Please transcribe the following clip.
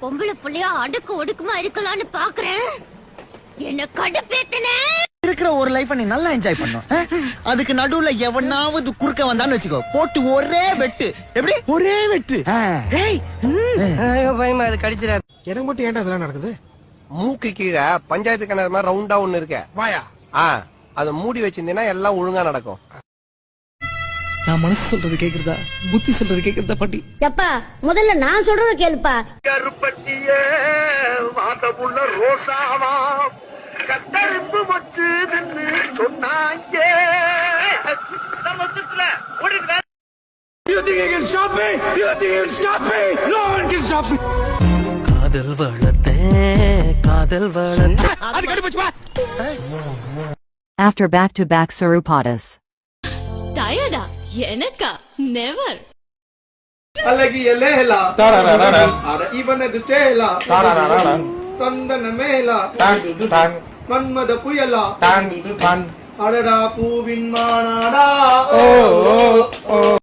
பொம்பளை புள்ளையா அடுக்கு ஒடுக்குமா இருக்கலாம்னு பாக்குறேன். என்ன கடுப்பேத்தனே. இருக்கிற ஒரு லைஃப் நீ நல்லா என்ஜாய் பண்ணும். அதுக்கு நடுவுல எவனாவது குறுக்க வந்தான்னு வச்சுக்கோ, போட்டு ஒரே வெட்டு. எப்படி ஒரே வெட்டு? பயமா அது கடிச்சிடாரு. எனக்கு மட்டும் ஏன்டா இதெல்லாம் நடக்குது? மூக்கு கீழே பஞ்சாயத்து கிணறு மாதிரி ரவுண்டா ஒண்ணு இருக்க வாயா, அத மூடி வச்சிருந்தீங்கன்னா எல்லாம் ஒழுங்கா நடக்கும். நான் மனசு சொல்றது கேக்குறதா, புத்தி சொல்றது கேக்குறதா பாட்டி? எப்பா முதல்ல நான் சொல்றத கேளுப்பா. கருப்பட்டியே வாசமுள்ள ரோசாவா கத்தரிப்பு வச்சுதுன்னு சொன்னாங்க. You think you can stop me? You think you can stop me? No one can stop me. காதல் வளத்தே காதல் வளத்தே. அது கடிச்சு வா. After back-to-back Sarupadas. டயர்டா? எனக்கா? நெவர். அழகிய லேலா தரரரர அட இவனது ஸ்டேலா தரரரர சந்தன மேலா டான் டான் மன்மத புயலா டான் டான் அடடா பூவின் மானாடா ஓ ஓ